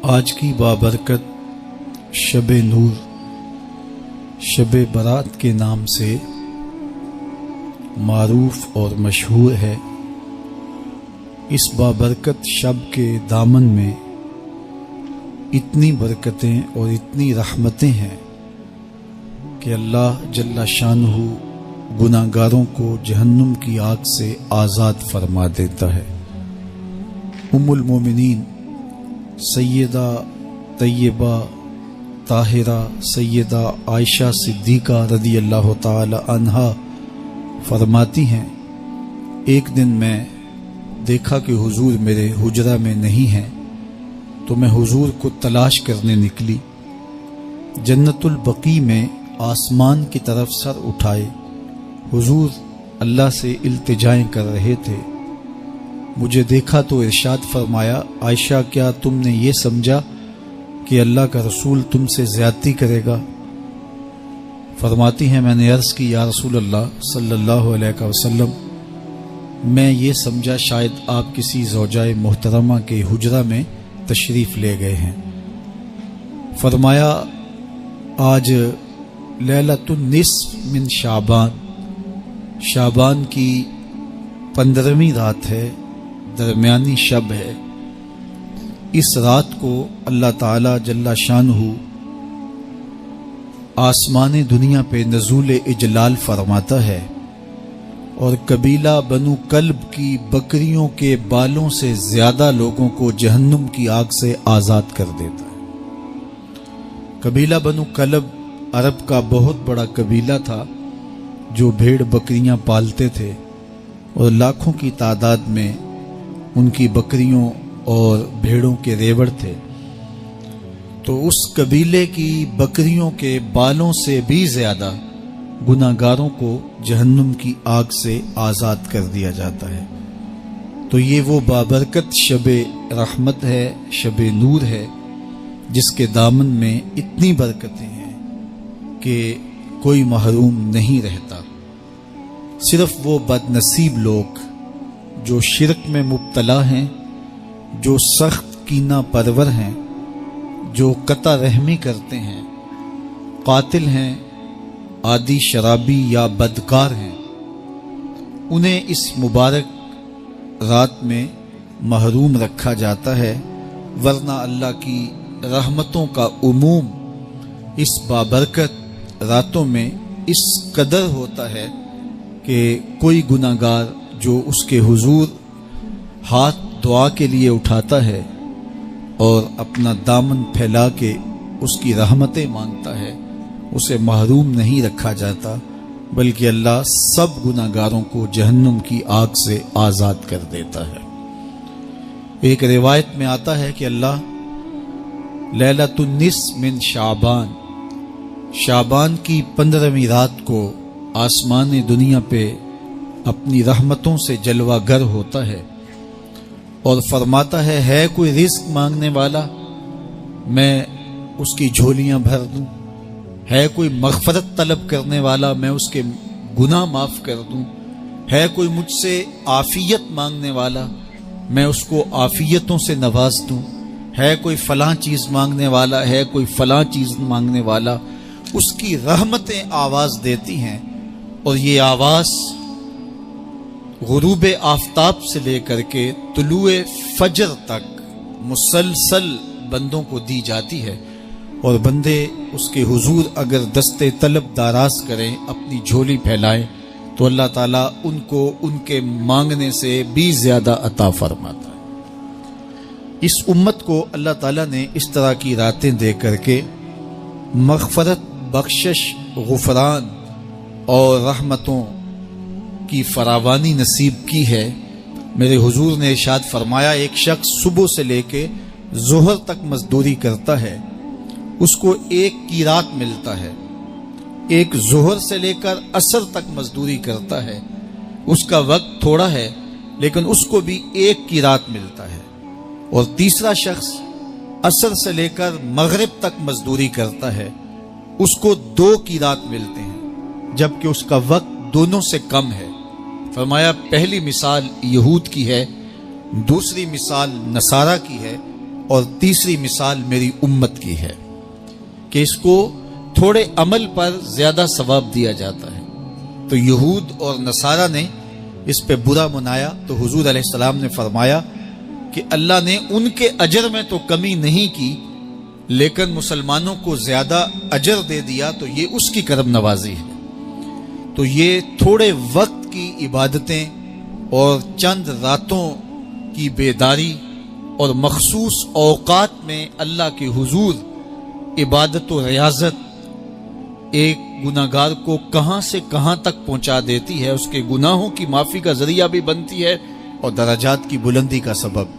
آج کی بابرکت شب نور، شب برات کے نام سے معروف اور مشہور ہے۔ اس بابرکت شب کے دامن میں اتنی برکتیں اور اتنی رحمتیں ہیں کہ اللہ جل شانہ گناہگاروں کو جہنم کی آگ سے آزاد فرما دیتا ہے۔ ام المومنین سیدہ طیبہ طاہرہ سیدہ عائشہ صدیقہ رضی اللہ تعالی عنہا فرماتی ہیں، ایک دن میں دیکھا کہ حضور میرے حجرہ میں نہیں ہیں، تو میں حضور کو تلاش کرنے نکلی۔ جنت البقیع میں آسمان کی طرف سر اٹھائے حضور اللہ سے التجائیں کر رہے تھے۔ مجھے دیکھا تو ارشاد فرمایا، عائشہ کیا تم نے یہ سمجھا کہ اللہ کا رسول تم سے زیادتی کرے گا؟ فرماتی ہیں میں نے عرض کی یا رسول اللہ صلی اللہ علیہ وسلم، میں یہ سمجھا شاید آپ کسی زوجائے محترمہ کے حجرہ میں تشریف لے گئے ہیں۔ فرمایا آج لیلۃ النصف من شعبان، شعبان کی 15ویں رات ہے، درمیانی شب ہے۔ اس رات کو اللہ تعالی جل شانہ آسمان دنیا پہ نزول اجلال فرماتا ہے اور قبیلہ بنو کلب کی بکریوں کے بالوں سے زیادہ لوگوں کو جہنم کی آگ سے آزاد کر دیتا ہے۔ قبیلہ بنو کلب عرب کا بہت بڑا قبیلہ تھا جو بھیڑ بکریاں پالتے تھے اور لاکھوں کی تعداد میں ان کی بکریوں اور بھیڑوں کے ریوڑ تھے۔ تو اس قبیلے کی بکریوں کے بالوں سے بھی زیادہ گناہگاروں کو جہنم کی آگ سے آزاد کر دیا جاتا ہے۔ تو یہ وہ بابرکت شب رحمت ہے، شب نور ہے، جس کے دامن میں اتنی برکتیں ہیں کہ کوئی محروم نہیں رہتا۔ صرف وہ بد نصیب لوگ جو شرک میں مبتلا ہیں، جو سخت کینہ پرور ہیں، جو قطع رحمی کرتے ہیں، قاتل ہیں، عادی شرابی یا بدکار ہیں، انہیں اس مبارک رات میں محروم رکھا جاتا ہے، ورنہ اللہ کی رحمتوں کا عموم اس بابرکت راتوں میں اس قدر ہوتا ہے کہ کوئی گناہگار جو اس کے حضور ہاتھ دعا کے لیے اٹھاتا ہے اور اپنا دامن پھیلا کے اس کی رحمتیں مانگتا ہے، اسے محروم نہیں رکھا جاتا، بلکہ اللہ سب گناہگاروں کو جہنم کی آگ سے آزاد کر دیتا ہے۔ ایک روایت میں آتا ہے کہ اللہ لیلۃ النصف من شعبان، شعبان کی 15ویں رات کو آسمان دنیا پہ اپنی رحمتوں سے جلوہ گر ہوتا ہے اور فرماتا ہے کوئی رزق مانگنے والا، میں اس کی جھولیاں بھر دوں، ہے کوئی مغفرت طلب کرنے والا، میں اس کے گناہ معاف کر دوں، ہے کوئی مجھ سے عافیت مانگنے والا، میں اس کو عافیتوں سے نواز دوں، ہے کوئی فلاں چیز مانگنے والا، ہے کوئی فلاں چیز مانگنے والا۔ اس کی رحمتیں آواز دیتی ہیں اور یہ آواز غروب آفتاب سے لے کر کے طلوع فجر تک مسلسل بندوں کو دی جاتی ہے، اور بندے اس کے حضور اگر دستے طلب دراز کریں، اپنی جھولی پھیلائیں، تو اللہ تعالیٰ ان کو ان کے مانگنے سے بھی زیادہ عطا فرماتا ہے۔ اس امت کو اللہ تعالیٰ نے اس طرح کی راتیں دے کر کے مغفرت، بخشش، غفران اور رحمتوں کی فراوانی نصیب کی ہے۔ میرے حضور نے ارشاد فرمایا ایک شخص صبح سے لے کے ظہر تک مزدوری کرتا ہے، اس کو ایک قیرات ملتا ہے۔ ایک ظہر سے لے کر عصر تک مزدوری کرتا ہے، اس کا وقت تھوڑا ہے لیکن اس کو بھی ایک قیرات ملتا ہے۔ اور تیسرا شخص عصر سے لے کر مغرب تک مزدوری کرتا ہے، اس کو 2 قیرات ملتے ہیں، جبکہ اس کا وقت دونوں سے کم ہے۔ فرمایا پہلی مثال یہود کی ہے، دوسری مثال نصارہ کی ہے، اور تیسری مثال میری امت کی ہے کہ اس کو تھوڑے عمل پر زیادہ ثواب دیا جاتا ہے۔ تو یہود اور نصارہ نے اس پہ برا منایا تو حضور علیہ السلام نے فرمایا کہ اللہ نے ان کے اجر میں تو کمی نہیں کی، لیکن مسلمانوں کو زیادہ اجر دے دیا، تو یہ اس کی کرم نوازی ہے۔ تو یہ تھوڑے وقت کی عبادتیں اور چند راتوں کی بیداری اور مخصوص اوقات میں اللہ کے حضور عبادت و ریاضت ایک گناہگار کو کہاں سے کہاں تک پہنچا دیتی ہے، اس کے گناہوں کی معافی کا ذریعہ بھی بنتی ہے اور درجات کی بلندی کا سبب بھی۔